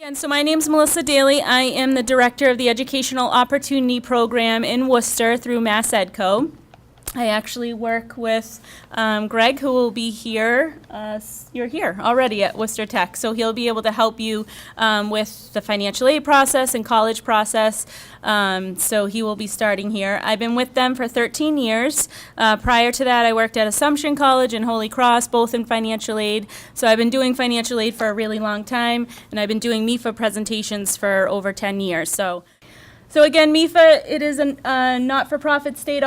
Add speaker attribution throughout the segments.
Speaker 1: And so my name is Melissa Daly. I am the director of the Educational Opportunity Program in Worcester through Mass EdCo. I actually work with Greg, who will be here. You're here already at Worcester Tech, so he'll be able to help you with the financial aid process and college process. So he will be starting here. I've been with them for 13 years. Prior to that, I worked at Assumption College and Holy Cross, both in financial aid. So I've been doing financial aid for a really long time, and I've been doing MEFA presentations for over 10 years. So again, MEFA, it is a not-for-profit state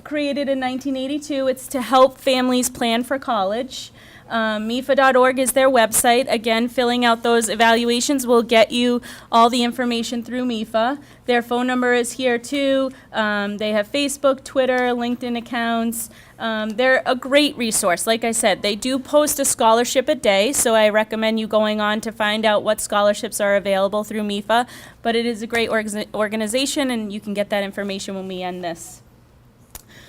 Speaker 1: created in 1982. It's to help families plan for college. MEFA.org is their website. Again, filling out those evaluations will get you all the information through MEFA. Their phone number is here too. They have Facebook, Twitter, LinkedIn accounts. They're a great resource. Like I said, they do post a scholarship a day, so I recommend you going on to find out what scholarships are available through MEFA. But it is a great organization, and you can get that information when we end this.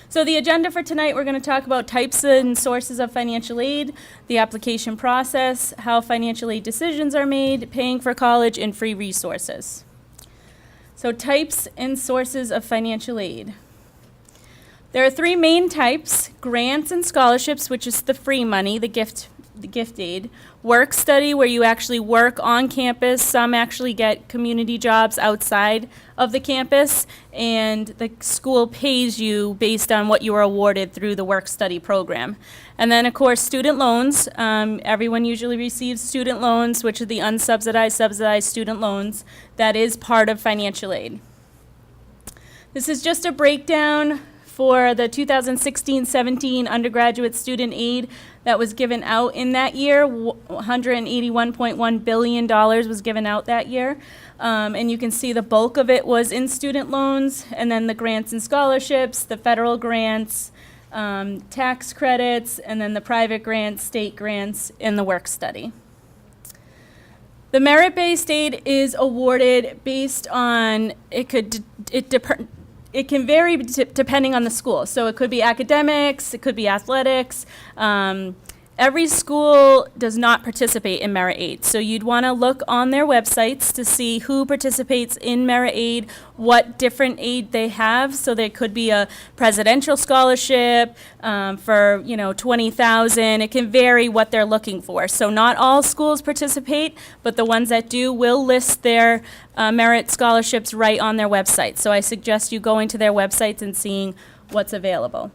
Speaker 1: So the agenda for tonight, we're going to talk about types and sources of financial aid, the application process, how financial aid decisions are made, paying for college, and free resources. So types and sources of financial aid. There are three main types: grants and scholarships, which is the free money, the gift aid; work study, where you actually work on campus. Some actually get community jobs outside of the campus, and the school pays you based on what you were awarded through the work study program. And then, of course, student loans. Everyone usually receives student loans, which are the unsubsidized, subsidized student loans. That is part of financial aid. This is just a breakdown for the 2016-17 undergraduate student aid that was given out in that year. $181.1 billion was given out that year. And you can see the bulk of it was in student loans, and then the grants and scholarships, the federal grants, tax credits, and then the private grants, state grants, and the work study. The merit-based aid is awarded based on, it can vary depending on the school. So it could be academics, it could be athletics. Every school does not participate in merit aid. So you'd want to look on their websites to see who participates in merit aid, what different aid they have. So there could be a presidential scholarship for $20,000. It can vary what they're looking for. So not all schools participate, but the ones that do will list their merit scholarships right on their website. So I suggest you going to their websites and seeing what's available.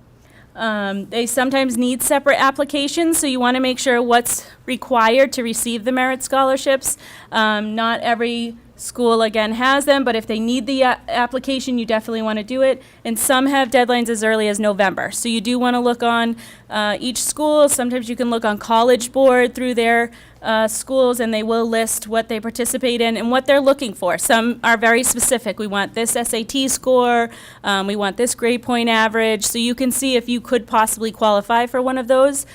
Speaker 1: They sometimes need separate applications, so you want to make sure what's required to receive the merit scholarships. Not every school, again, has them, but if they need the application, you definitely want to do it. And some have deadlines as early as November. So you do want to look on each school. Sometimes you can look on College Board through their schools, and they will list what they participate in and what they're looking for. Some are very specific. We want this SAT score. We want this grade point average. So you can see if you could possibly qualify for one of those.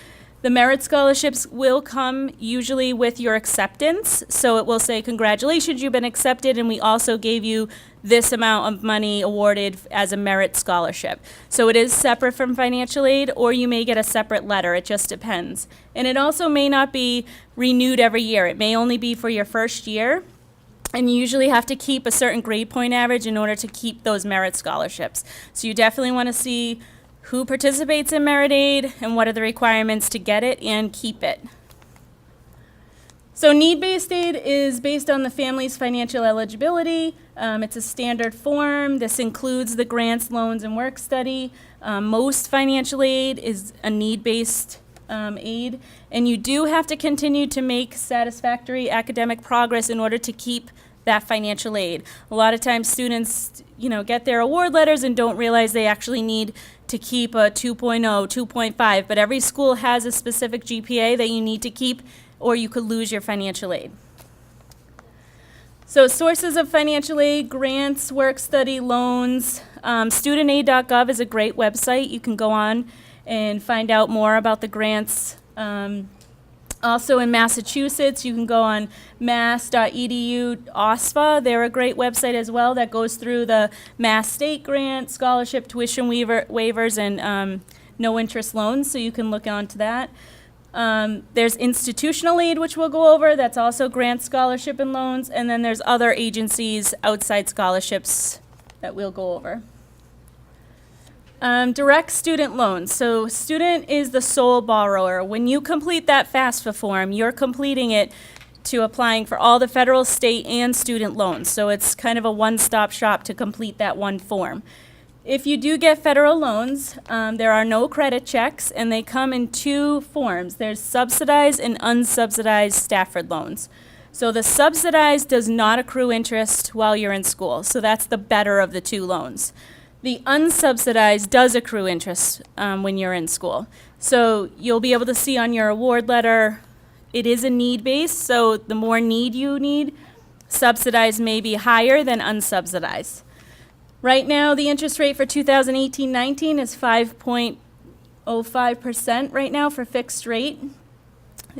Speaker 1: The merit scholarships will come usually with your acceptance. So it will say, congratulations, you've been accepted, and we also gave you this amount of money awarded as a merit scholarship. So it is separate from financial aid, or you may get a separate letter. It just depends. And it also may not be renewed every year. It may only be for your first year. And you usually have to keep a certain grade point average in order to keep those merit scholarships. So you definitely want to see who participates in merit aid and what are the requirements to get it and keep it. So need-based aid is based on the family's financial eligibility. It's a standard form. This includes the grants, loans, and work study. Most financial aid is a need-based aid, and you do have to continue to make satisfactory academic progress in order to keep that financial aid. A lot of times students, get their award letters and don't realize they actually need to keep a 2.0, 2.5, but every school has a specific GPA that you need to keep, or you could lose your financial aid. So sources of financial aid: grants, work study, loans. Studentaid.gov is a great website. You can go on and find out more about the grants. Also in Massachusetts, you can go on mass.edu OSFA. They're a great website as well that goes through the Mass State grant, scholarship, tuition waivers, and no interest loans, so you can look onto that. There's institutional aid, which we'll go over. That's also grant, scholarship, and loans. And then there's other agencies outside scholarships that we'll go over. Direct student loans. So student is the sole borrower. When you complete that FAFSA form, you're completing it to applying for all the federal, state, and student loans. So it's kind of a one-stop shop to complete that one form. If you do get federal loans, there are no credit checks, and they come in two forms. There's subsidized and unsubsidized Stafford loans. So the subsidized does not accrue interest while you're in school, so that's the better of the two loans. The unsubsidized does accrue interest when you're in school. So you'll be able to see on your award letter, it is a need-based, so the more need you need, subsidized may be higher than unsubsidized. Right now, the interest rate for 2018-19 is 5.05% right now for fixed rate.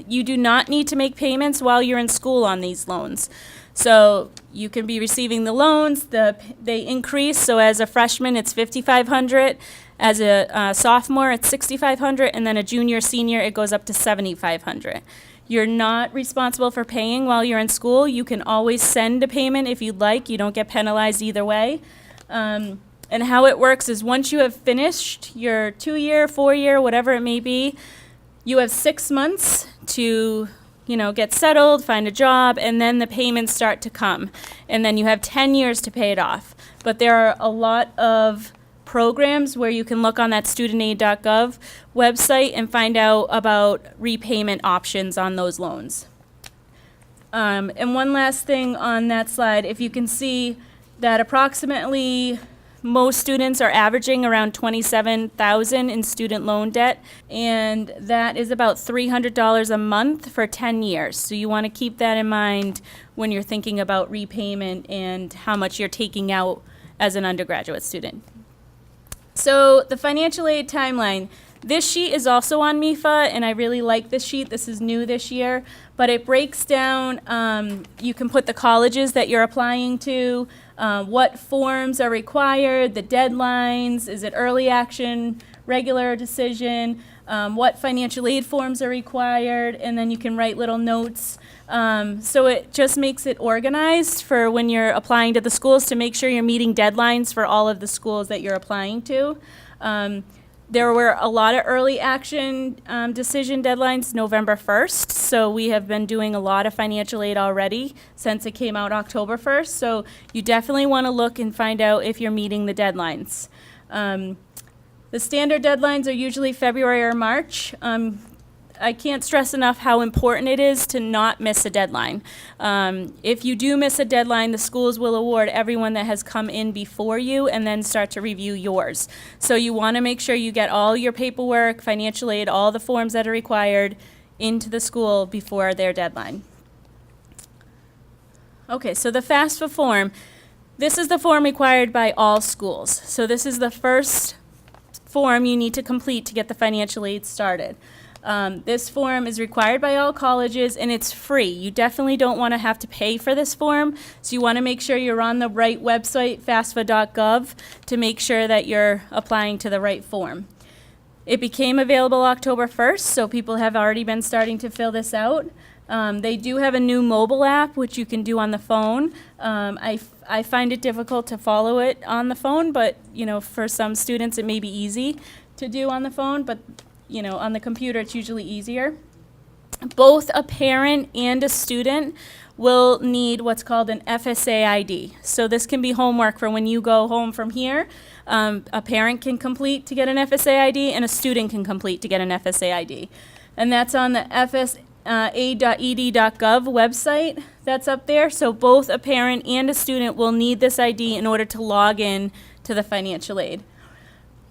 Speaker 1: You do not need to make payments while you're in school on these loans. So you can be receiving the loans, they increase, so as a freshman it's $5,500, as a sophomore it's $6,500, and then a junior, senior it goes up to $7,500. You're not responsible for paying while you're in school. You can always send a payment if you'd like. You don't get penalized either way. And how it works is once you have finished your 2-year, 4-year, whatever it may be, you have 6 months to get settled, find a job, and then the payments start to come. And then you have 10 years to pay it off. But there are a lot of programs where you can look on that studentaid.gov website and find out about repayment options on those loans. And one last thing on that slide, if you can see that approximately most students are averaging around $27,000 in student loan debt, and that is about $300 a month for 10 years. So you want to keep that in mind when you're thinking about repayment and how much you're taking out as an undergraduate student. So the financial aid timeline. This sheet is also on MEFA, and I really like this sheet. This is new this year, but it breaks down, you can put the colleges that you're applying to, what forms are required, the deadlines, is it early action, regular decision, what financial aid forms are required, and then you can write little notes. So it just makes it organized for when you're applying to the schools to make sure you're meeting deadlines for all of the schools that you're applying to. There were a lot of early action decision deadlines November 1st, so we have been doing a lot of financial aid already since it came out October 1st, so you definitely want to look and find out if you're meeting the deadlines. The standard deadlines are usually February or March. I can't stress enough how important it is to not miss a deadline. If you do miss a deadline, the schools will award everyone that has come in before you and then start to review yours. So you want to make sure you get all your paperwork, financial aid, all the forms that are required into the school before their deadline. Okay, so the FAFSA form. This is the form required by all schools. So this is the first form you need to complete to get the financial aid started. This form is required by all colleges, and it's free. You definitely don't want to have to pay for this form, so you want to make sure you're on the right website, FAFSA.gov, to make sure that you're applying to the right form. It became available October 1st, so people have already been starting to fill this out. They do have a new mobile app, which you can do on the phone. I find it difficult to follow it on the phone, but for some students it may be easy to do on the phone, but on the computer it's usually easier. Both a parent and a student will need what's called an FSA ID. So this can be homework for when you go home from here. A parent can complete to get an FSA ID, and a student can complete to get an FSA ID. And that's on the fsa.ed.gov website that's up there. So both a parent and a student will need this ID in order to log in to the financial aid.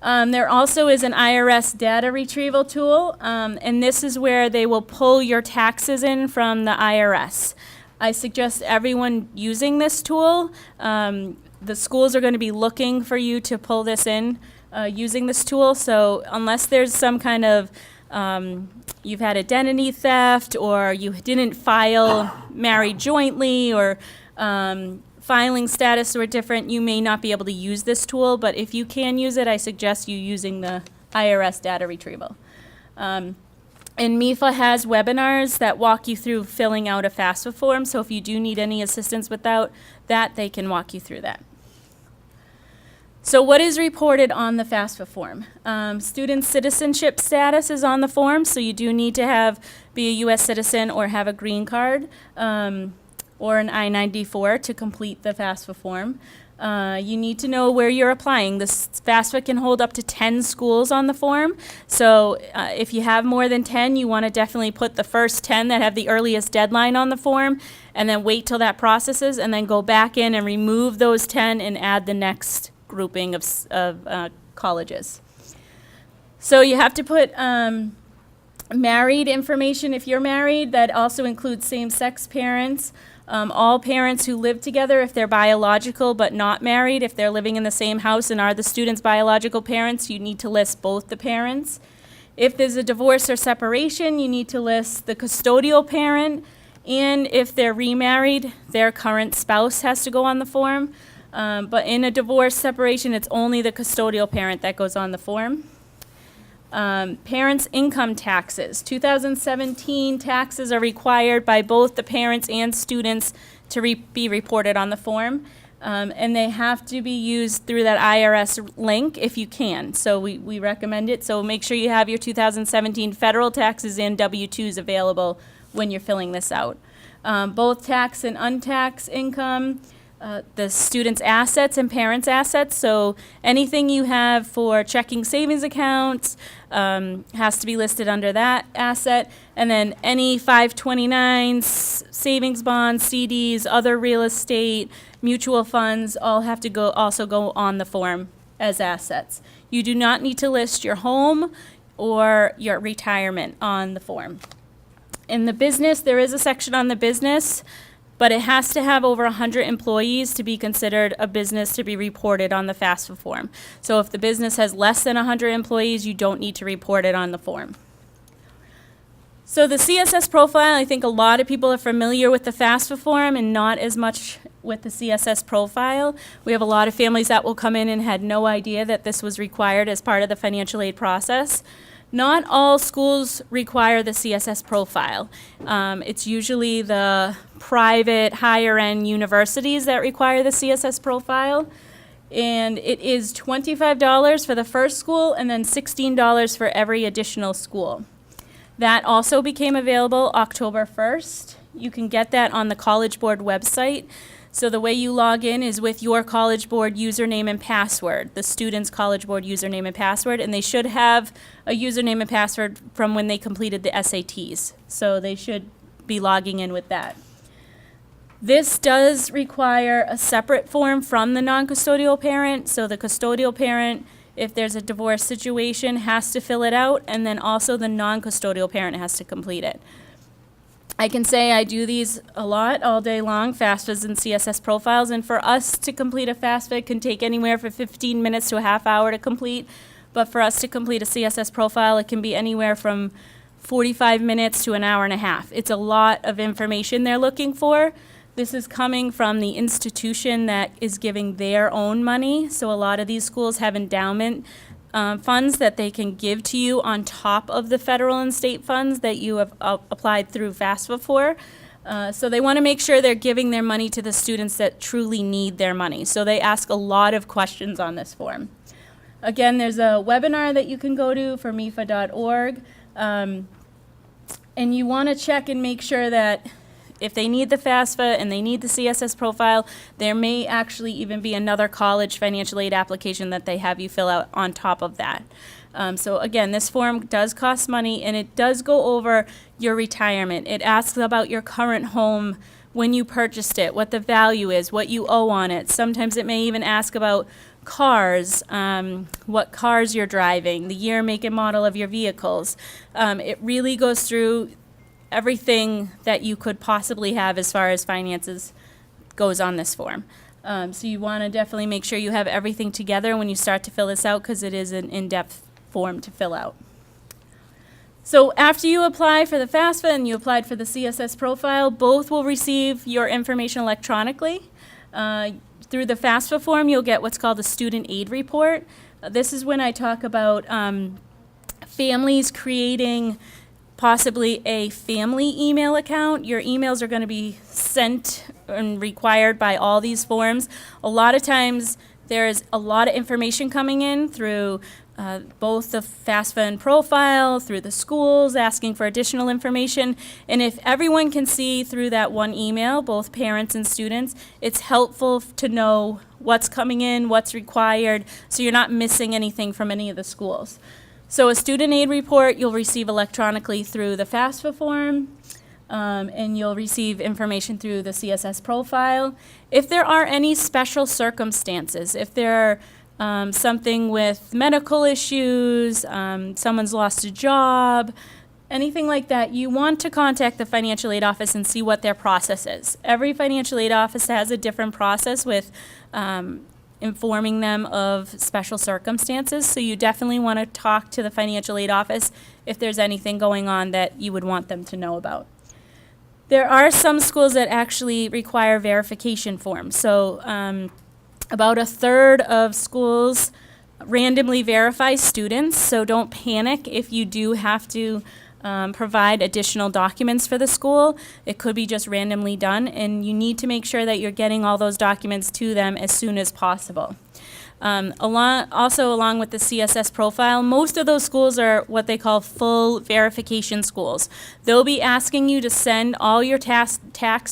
Speaker 1: There also is an IRS data retrieval tool, and this is where they will pull your taxes in from the IRS. I suggest everyone using this tool. The schools are going to be looking for you to pull this in using this tool, so unless there's some kind of you've had identity theft, or you didn't file married jointly, or filing status were different, you may not be able to use this tool, but if you can use it, I suggest you using the IRS data retrieval. And And MEFA has webinars that walk you through filling out a FAFSA form, so if you do need any assistance without that, they can walk you through that. So what is reported on the FAFSA form? Student citizenship status is on the form, so you do need to be a U.S. citizen or have a green card or an I-94 to complete the FAFSA form. You need to know where you're applying. This FAFSA can hold up to 10 schools on the form, so if you have more than 10, you want to definitely put the first 10 that have the earliest deadline on the form, and then wait till that processes, and then go back in and remove those 10 and add the next grouping of colleges. So you have to put married information if you're married. That also includes same-sex parents, all parents who live together if they're biological but not married. If they're living in the same house and are the student's biological parents, you need to list both the parents. If there's a divorce or separation, you need to list the custodial parent, and if they're remarried, their current spouse has to go on the form. But in a divorce separation, it's only the custodial parent that goes on the form. Parents' income taxes. 2017 taxes are required by both the parents and students to be reported on the form. And they have to be used through that IRS link if you can. So we recommend it. So make sure you have your 2017 federal taxes and W-2s available when you're filling this out. Both tax and untaxed income. The student's assets and parents' assets, so anything you have for checking savings accounts has to be listed under that asset, and then any 529s, savings bonds, CDs, other real estate, mutual funds, all have to also go on the form as assets. You do not need to list your home or your retirement on the form. In the business, there is a section on the business, but it has to have over 100 employees to be considered a business to be reported on the FAFSA form. So if the business has less than 100 employees, you don't need to report it on the form. So the CSS profile, I think a lot of people are familiar with the FAFSA form and not as much with the CSS profile. We have a lot of families that will come in and had no idea that this was required as part of the financial aid process. Not all schools require the CSS profile. It's usually the private higher-end universities that require the CSS profile. And it is $25 for the first school and then $16 for every additional school. That also became available October 1st. You can get that on the College Board website. So the way you log in is with your College Board username and password, the student's College Board username and password, and they should have a username and password from when they completed the SATs. So they should be logging in with that. This does require a separate form from the non-custodial parent. So the custodial parent, if there's a divorce situation, has to fill it out, and then also the non-custodial parent has to complete it. I can say I do these a lot all day long, FAFSAs and CSS profiles, and for us to complete a FAFSA, it can take anywhere from 15 minutes to a half hour to complete, but for us to complete a CSS profile, it can be anywhere from 45 minutes to an hour and a half. It's a lot of information they're looking for. This is coming from the institution that is giving their own money, so a lot of these schools have endowment funds that they can give to you on top of the federal and state funds that you have applied through FAFSA for. So they want to make sure they're giving their money to the students that truly need their money. So they ask a lot of questions on this form. Again, there's a webinar that you can go to for MEFA.org. And you want to check and make sure that if they need the FAFSA and they need the CSS profile, there may actually even be another college financial aid application that they have you fill out on top of that. So again, this form does cost money, and it does go over your retirement. It asks about your current home, when you purchased it, what the value is, what you owe on it. Sometimes it may even ask about cars, what cars you're driving, the year, make, and model of your vehicles. It really goes through everything that you could possibly have as far as finances goes on this form. So you want to definitely make sure you have everything together when you start to fill this out, because it is an in-depth form to fill out. So after you apply for the FAFSA and you applied for the CSS profile, both will receive your information electronically. Through the FAFSA form, you'll get what's called a student aid report. This is when I talk about families creating possibly a family email account. Your emails are going to be sent and required by all these forms. A lot of times there's a lot of information coming in through both the FAFSA and profile, through the schools asking for additional information. And if everyone can see through that one email, both parents and students, it's helpful to know what's coming in, what's required, so you're not missing anything from any of the schools. So a student aid report you'll receive electronically through the FAFSA form, and you'll receive information through the CSS profile. If there are any special circumstances, if there are something with medical issues, someone's lost a job, anything like that, you want to contact the financial aid office and see what their process is. Every financial aid office has a different process with informing them of special circumstances, so you definitely want to talk to the financial aid office if there's anything going on that you would want them to know about. There are some schools that actually require verification forms. So about a third of schools randomly verify students, so don't panic if you do have to provide additional documents for the school. It could be just randomly done, and you need to make sure that you're getting all those documents to them as soon as possible. Along with the CSS profile, most of those schools are what they call full verification schools. They'll be asking you to send all your tax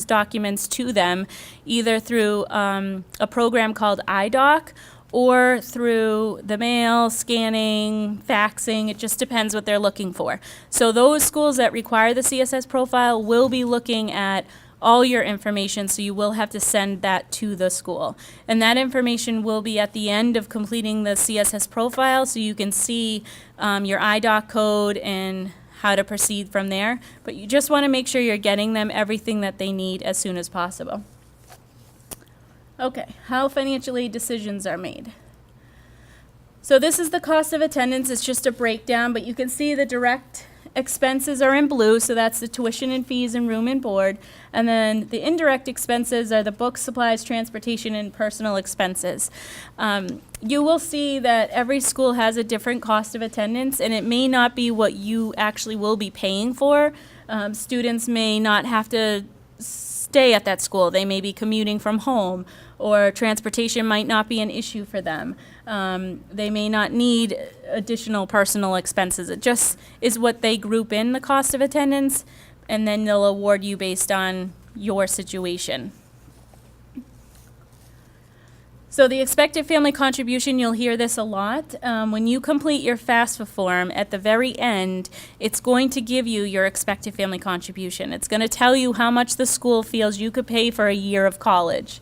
Speaker 1: documents to them, either through a program called iDoc or through the mail, scanning, faxing. It just depends what they're looking for. So those schools that require the CSS profile will be looking at all your information, so you will have to send that to the school. And that information will be at the end of completing the CSS profile, so you can see your iDoc code and how to proceed from there. But you just want to make sure you're getting them everything that they need as soon as possible. Okay, how financial aid decisions are made. So this is the cost of attendance. It's just a breakdown, but you can see the direct expenses are in blue, so that's the tuition and fees and room and board. And then the indirect expenses are the books, supplies, transportation, and personal expenses. You will see that every school has a different cost of attendance, and it may not be what you actually will be paying for. Students may not have to stay at that school. They may be commuting from home, or transportation might not be an issue for them. They may not need additional personal expenses. It just is what they group in the cost of attendance, and then they'll award you based on your situation. So the expected family contribution, you'll hear this a lot. When you complete your FAFSA form, at the very end, it's going to give you your expected family contribution. It's going to tell you how much the school feels you could pay for a year of college.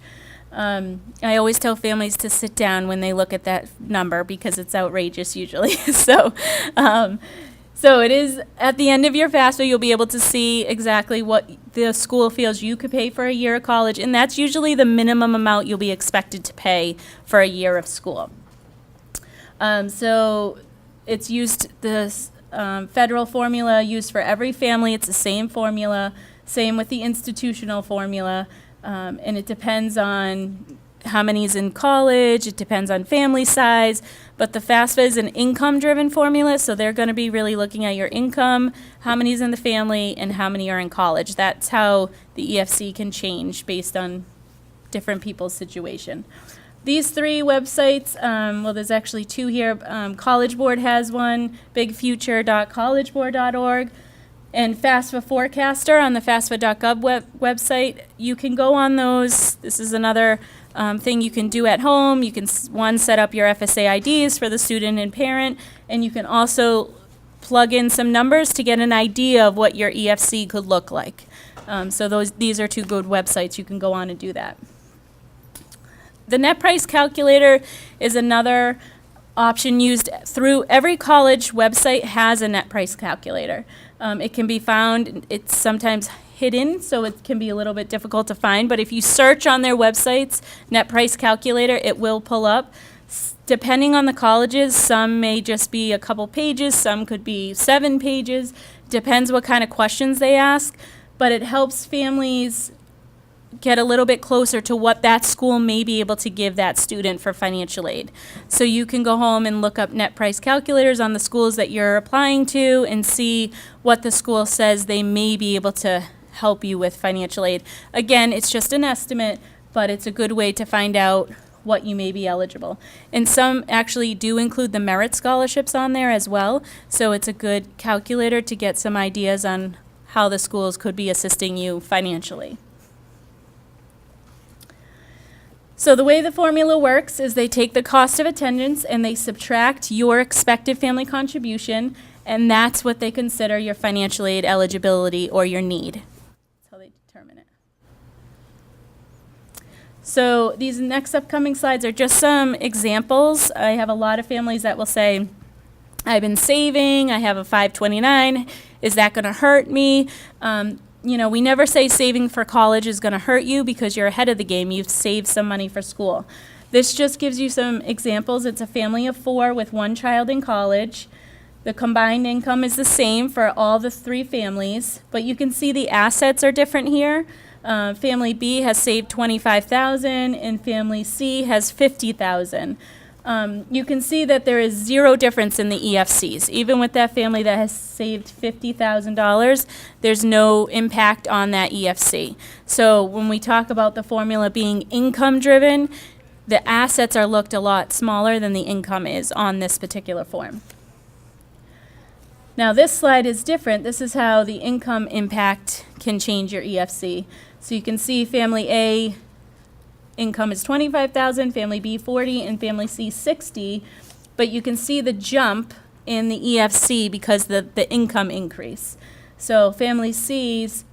Speaker 1: I always tell families to sit down when they look at that number because it's outrageous usually. So it is at the end of your FAFSA, you'll be able to see exactly what the school feels you could pay for a year of college, and that's usually the minimum amount you'll be expected to pay for a year of school. So it's used, this federal formula used for every family. It's the same formula, same with the institutional formula. And it depends on how many is in college, it depends on family size, but the FAFSA is an income-driven formula, so they're going to be really looking at your income, how many is in the family, and how many are in college. That's how the EFC can change based on different people's situation. These three websites, well, there's actually two here. College Board has one, bigfuture.collegeboard.org. And FAFSA Forecaster on the FAFSA.gov website. You can go on those. This is another thing you can do at home. You can, set up your FSA IDs for the student and parent, and you can also plug in some numbers to get an idea of what your EFC could look like. So these are two good websites. You can go on and do that. The net price calculator is another option used through every college website has a net price calculator. It can be found, it's sometimes hidden, so it can be a little bit difficult to find, but if you search on their websites, net price calculator, it will pull up. Depending on the colleges, some may just be a couple pages, some could be 7 pages, depends what kind of questions they ask, but it helps families get a little bit closer to what that school may be able to give that student for financial aid. So you can go home and look up net price calculators on the schools that you're applying to and see what the school says they may be able to help you with financial aid. Again, it's just an estimate, but it's a good way to find out what you may be eligible. And some actually do include the merit scholarships on there as well, so it's a good calculator to get some ideas on how the schools could be assisting you financially. So the way the formula works is they take the cost of attendance and they subtract your expected family contribution, and that's what they consider your financial aid eligibility or your need. That's how they determine it. So these next upcoming slides are just some examples. I have a lot of families that will say, I've been saving, I have a 529, is that going to hurt me? We never say saving for college is going to hurt you because you're ahead of the game. You've saved some money for school. This just gives you some examples. It's a family of 4 with 1 child in college. The combined income is the same for all the 3 families, but you can see the assets are different here. Family B has saved $25,000 and family C has $50,000. You can see that there is 0 difference in the EFCs. Even with that family that has saved $50,000, there's no impact on that EFC. So when we talk about the formula being income driven, the assets are looked a lot smaller than the income is on this particular form. Now this slide is different. This is how the income impact can change your EFC. So you can see family A income is $25,000, family B $40,000, and family C $60,000. But you can see the jump in the EFC because the income increase. So family C's,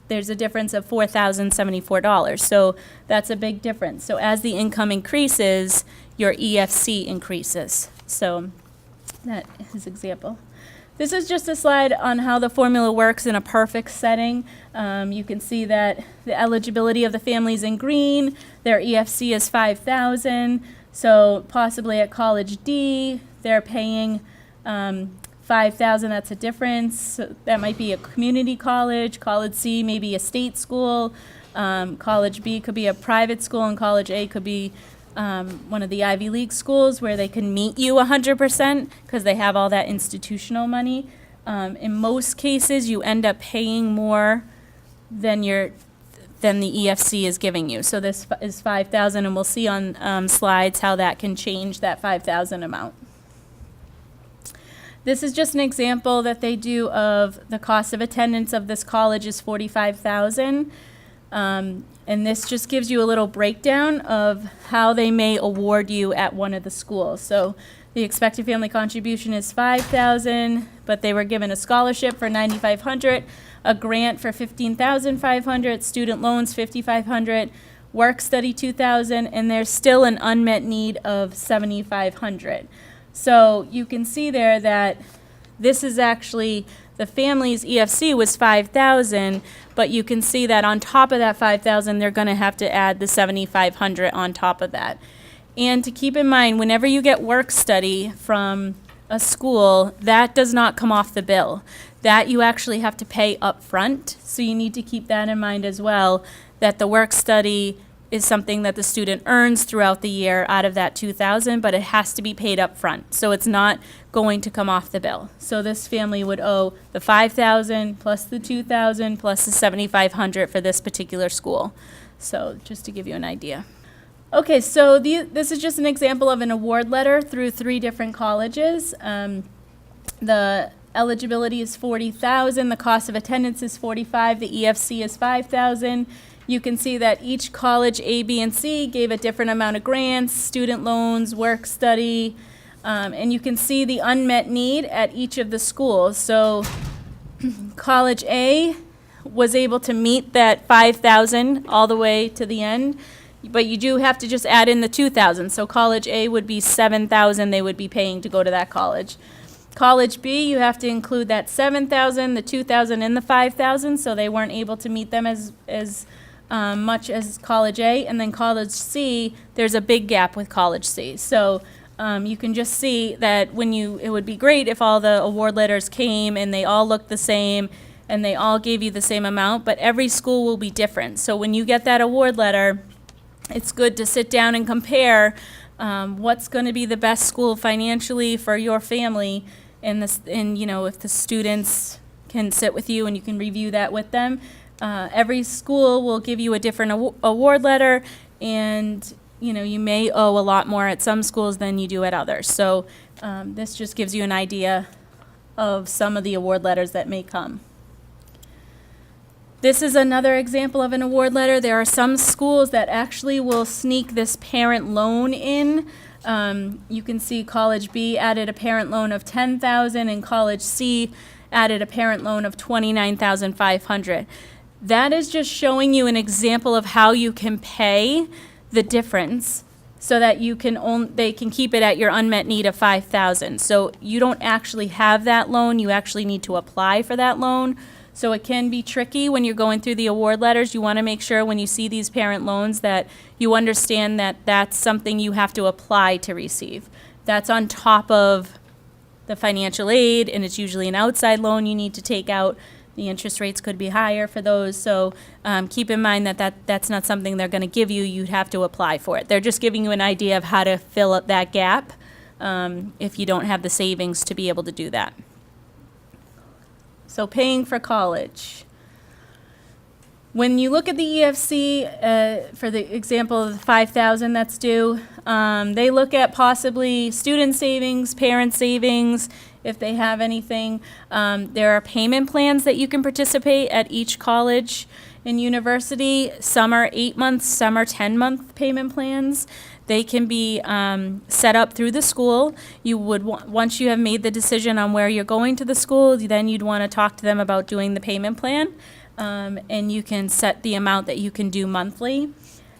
Speaker 1: there's a difference of $4,074. So that's a big difference. So as the income increases, your EFC increases. So that is an example. This is just a slide on how the formula works in a perfect setting. You can see that the eligibility of the families in green, their EFC is $5,000. So possibly at college D, they're paying $5,000. That's a difference. So that might be a community college. College C may be a state school. College B could be a private school, and college A could be one of the Ivy League schools where they can meet you 100% because they have all that institutional money. In most cases, you end up paying more than the EFC is giving you. So this is $5,000, and we'll see on slides how that can change that $5,000 amount. This is just an example that they do of the cost of attendance of this college is $45,000. And this just gives you a little breakdown of how they may award you at one of the schools. So the expected family contribution is $5,000, but they were given a scholarship for $9,500, a grant for $15,500, student loans $5,500, work study $2,000, and there's still an unmet need of $7,500. So you can see there that this is actually the family's EFC was $5,000, but you can see that on top of that $5,000, they're going to have to add the $7,500 on top of that. And to keep in mind, whenever you get work study from a school, that does not come off the bill. That you actually have to pay up front. So you need to keep that in mind as well, that the work study is something that the student earns throughout the year out of that $2,000, but it has to be paid up front. So it's not going to come off the bill. So this family would owe the $5,000 plus the $2,000 plus the $7,500 for this particular school. So just to give you an idea. Okay, so this is just an example of an award letter through 3 different colleges. The eligibility is $40,000. The cost of attendance is $45,000. The EFC is $5,000. You can see that each college A, B, and C gave a different amount of grants, student loans, work study, and you can see the unmet need at each of the schools. So college A was able to meet that $5,000 all the way to the end, but you do have to just add in the $2,000. So college A would be $7,000 they would be paying to go to that college. College B, you have to include that $7,000, the $2,000, and the $5,000, so they weren't able to meet them as much as college A. And then college C, there's a big gap with college C. So you can just see that it would be great if all the award letters came and they all looked the same and they all gave you the same amount, but every school will be different. So when you get that award letter, it's good to sit down and compare what's going to be the best school financially for your family, and if the students can sit with you and you can review that with them. Every school will give you a different award letter, and you may owe a lot more at some schools than you do at others. So this just gives you an idea of some of the award letters that may come. This is another example of an award letter. There are some schools that actually will sneak this parent loan in. You can see College B added a parent loan of $10,000 and College C added a parent loan of $29,500. That is just showing you an example of how you can pay the difference so that they can keep it at your unmet need of $5,000. So you don't actually have that loan. You actually need to apply for that loan. So it can be tricky when you're going through the award letters. You want to make sure when you see these parent loans that you understand that that's something you have to apply to receive. That's on top of the financial aid, and it's usually an outside loan you need to take out. The interest rates could be higher for those. So keep in mind that's not something they're going to give you. You'd have to apply for it. They're just giving you an idea of how to fill up that gap if you don't have the savings to be able to do that. So paying for college. When you look at the EFC, for the example of the $5,000 that's due, they look at possibly student savings, parent savings, if they have anything. There are payment plans that you can participate at each college and university. Some are 8 months, some are 10-month payment plans. They can be set up through the school. You would once you have made the decision on where you're going to the school, then you'd want to talk to them about doing the payment plan, and you can set the amount that you can do monthly.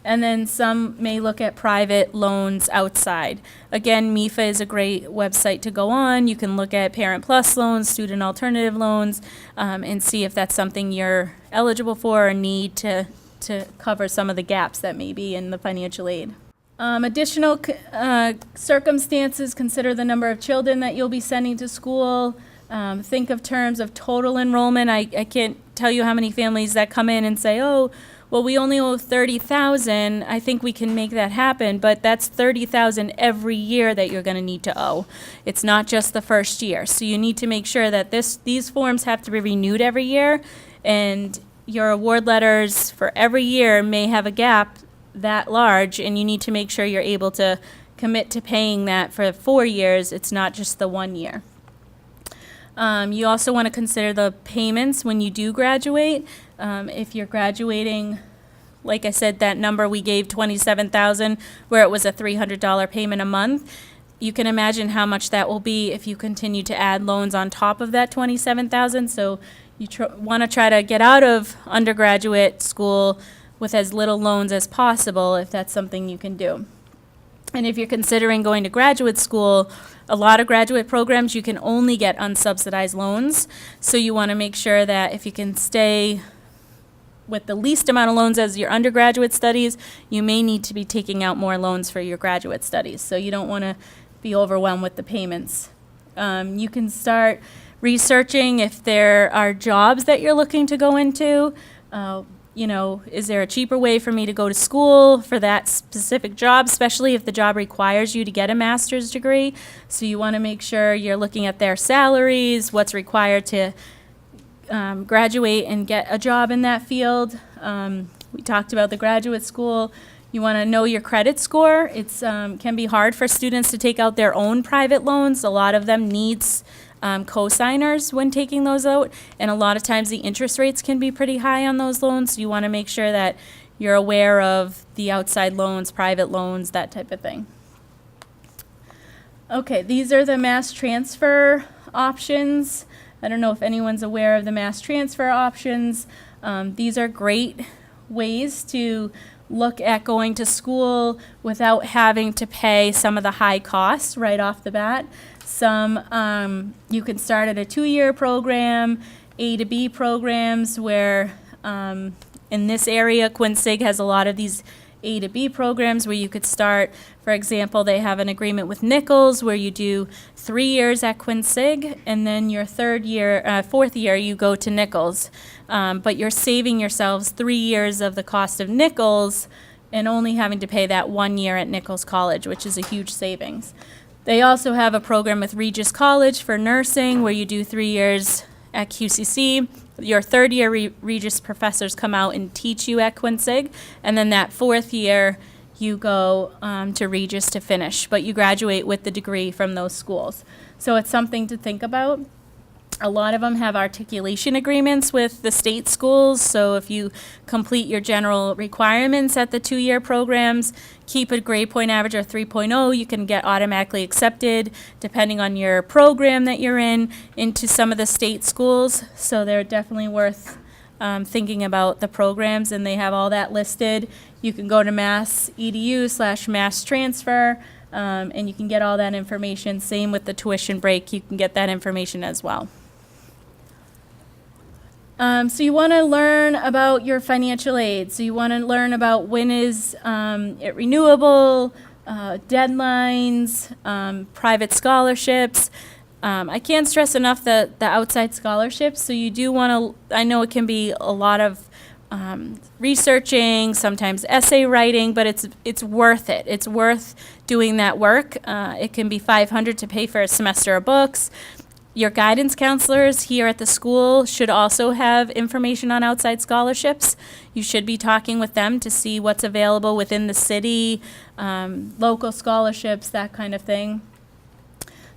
Speaker 1: And then some may look at private loans outside. Again, MEFA is a great website to go on. You can look at Parent Plus loans, student alternative loans, and see if that's something you're eligible for or need to cover some of the gaps that may be in the financial aid. Additional circumstances: consider the number of children that you'll be sending to school. Think of terms of total enrollment. I can't tell you how many families that come in and say, oh, well, we only owe $30,000. I think we can make that happen, but that's $30,000 every year that you're going to need to owe. It's not just the first year. So you need to make sure that these forms have to be renewed every year, and your award letters for every year may have a gap that large, and you need to make sure you're able to commit to paying that for 4 years. It's not just the 1 year. You also want to consider the payments when you do graduate. If you're graduating, like I said, that number we gave, $27,000, where it was a $300 payment a month, you can imagine how much that will be if you continue to add loans on top of that $27,000. So you want to try to get out of undergraduate school with as little loans as possible, if that's something you can do. And if you're considering going to graduate school, a lot of graduate programs you can only get unsubsidized loans. So you want to make sure that if you can stay with the least amount of loans as your undergraduate studies, you may need to be taking out more loans for your graduate studies. So you don't want to be overwhelmed with the payments. You can start researching if there are jobs that you're looking to go into. Is there a cheaper way for me to go to school for that specific job, especially if the job requires you to get a master's degree? So you want to make sure you're looking at their salaries, what's required to graduate and get a job in that field. We talked about the graduate school. You want to know your credit score. It's can be hard for students to take out their own private loans. A lot of them needs co-signers when taking those out, and a lot of times the interest rates can be pretty high on those loans. So you want to make sure that you're aware of the outside loans, private loans, that type of thing. Okay, these are the mass transfer options. I don't know if anyone's aware of the mass transfer options. These are great ways to look at going to school without having to pay some of the high costs right off the bat. Some you can start at a 2-year program, A to B programs, where in this area, Quincy has a lot of these A to B programs where you could start, for example, they have an agreement with Nichols where you do 3 years at Quincy, and then your fourth year, you go to Nichols. But you're saving yourselves 3 years of the cost of Nichols and only having to pay that 1 year at Nichols College, which is a huge savings. They also have a program with Regis College for nursing where you do 3 years at QCC. Your third year Regis professors come out and teach you at Quincy, and then that fourth year you go to Regis to finish, but you graduate with the degree from those schools. So it's something to think about. A lot of them have articulation agreements with the state schools, so if you complete your general requirements at the 2-year programs, keep a grade point average of 3.0, you can get automatically accepted, depending on your program that you're in, into some of the state schools. So they're definitely worth thinking about the programs, and they have all that listed. You can go to mass.edu/mass transfer, and you can get all that information. Same with the tuition break, you can get that information as well. So you want to learn about your financial aid. So you want to learn about when is it renewable, deadlines, private scholarships. I can't stress enough the outside scholarships. So you do want to, I know it can be a lot of researching, sometimes essay writing, but it's worth it. It's worth doing that work. It can be $500 to pay for a semester of books. Your guidance counselors here at the school should also have information on outside scholarships. You should be talking with them to see what's available within the city, local scholarships, that kind of thing.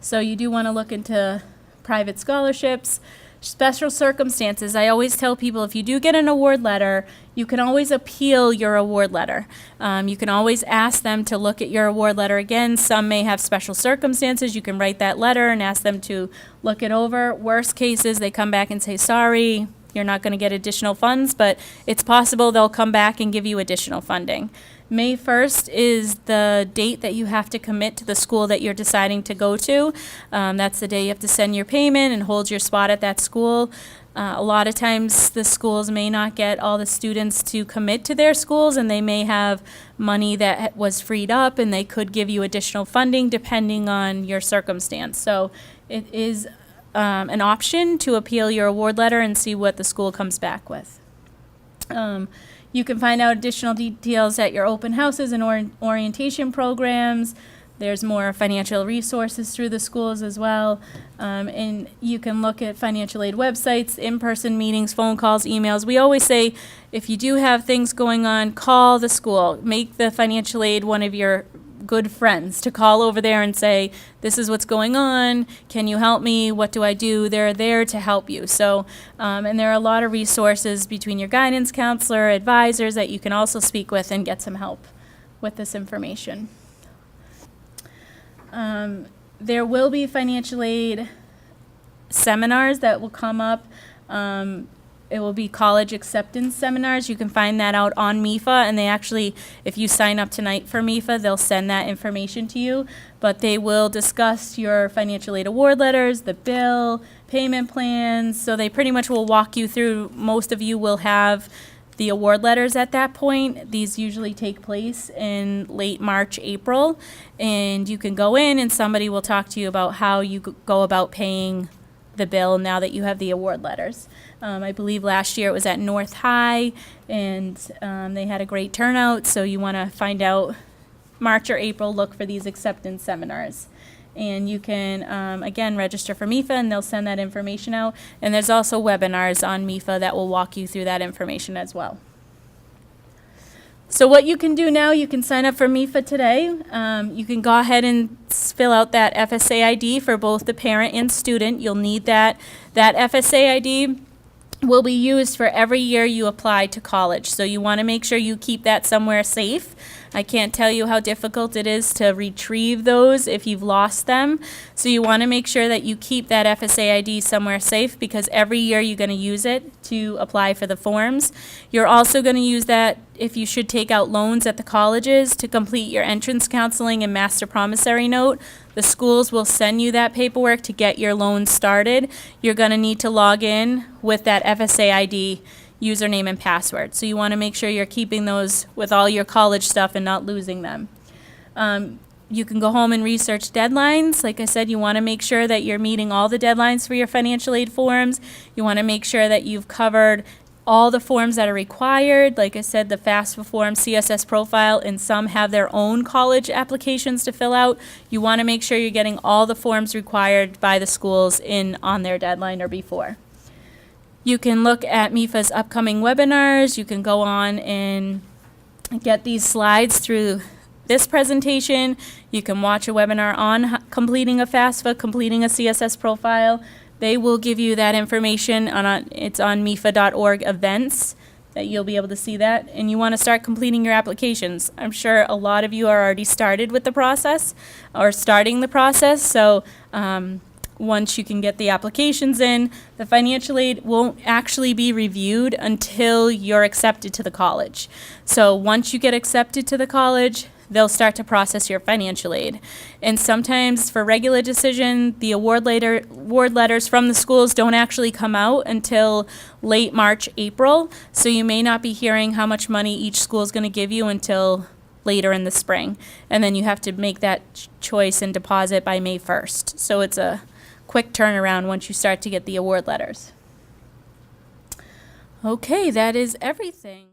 Speaker 1: So you do want to look into private scholarships. Special circumstances. I always tell people if you do get an award letter, you can always appeal your award letter. You can always ask them to look at your award letter again. Some may have special circumstances. You can write that letter and ask them to look it over. Worst cases, they come back and say, sorry, you're not going to get additional funds, but it's possible they'll come back and give you additional funding. May 1st is the date that you have to commit to the school that you're deciding to go to. That's the day you have to send your payment and hold your spot at that school. A lot of times the schools may not get all the students to commit to their schools, and they may have money that was freed up, and they could give you additional funding depending on your circumstance. So it is an option to appeal your award letter and see what the school comes back with. You can find out additional details at your open houses and orientation programs. There's more financial resources through the schools as well. And you can look at financial aid websites, in-person meetings, phone calls, emails. We always say if you do have things going on, call the school. Make the financial aid one of your good friends to call over there and say, this is what's going on, can you help me, what do I do? They're there to help you. So, and there are a lot of resources between your guidance counselor, advisors that you can also speak with and get some help with this information. There will be financial aid seminars that will come up. It will be college acceptance seminars. You can find that out on MEFA, and they actually, if you sign up tonight for MEFA, they'll send that information to you. But they will discuss your financial aid award letters, the bill, payment plans. So they pretty much will walk you through. Most of you will have the award letters at that point. These usually take place in late March, April, and you can go in and somebody will talk to you about how you go about paying the bill now that you have the award letters. I believe last year it was at North High, and they had a great turnout, so you want to find out March or April, look for these acceptance seminars. And you can, again, register for MEFA, and they'll send that information out. And there's also webinars on MEFA that will walk you through that information as well. So what you can do now, you can sign up for MEFA today. You can go ahead and fill out that FSA ID for both the parent and student. You'll need that. That FSA ID will be used for every year you apply to college. So you want to make sure you keep that somewhere safe. I can't tell you how difficult it is to retrieve those if you've lost them. So you want to make sure that you keep that FSA ID somewhere safe, because every year you're going to use it to apply for the forms. You're also going to use that if you should take out loans at the colleges to complete your entrance counseling and master promissory note. The schools will send you that paperwork to get your loan started. You're going to need to log in with that FSA ID. username and password. So you want to make sure you're keeping those with all your college stuff and not losing them. You can go home and research deadlines. Like I said, you want to make sure that you're meeting all the deadlines for your financial aid forms. You want to make sure that you've covered all the forms that are required. Like I said, the FAFSA form, CSS profile, and some have their own college applications to fill out. You want to make sure you're getting all the forms required by the schools in on their deadline or before. You can look at MEFA's upcoming webinars. You can go on and get these slides through this presentation. You can watch a webinar on completing a FAFSA, completing a CSS profile. They will give you that information it's on MEFA.org events that you'll be able to see that. And you want to start completing your applications. I'm sure a lot of you are already started with the process or starting the process. So once you can get the applications in, the financial aid won't actually be reviewed until you're accepted to the college. So once you get accepted to the college, they'll start to process your financial aid. And sometimes for regular decision, the award letters from the schools don't actually come out until late March, April. So you may not be hearing how much money each school is going to give you until later in the spring. And then you have to make that choice and deposit by May 1st. So it's a quick turnaround once you start to get the award letters. Okay, that is everything.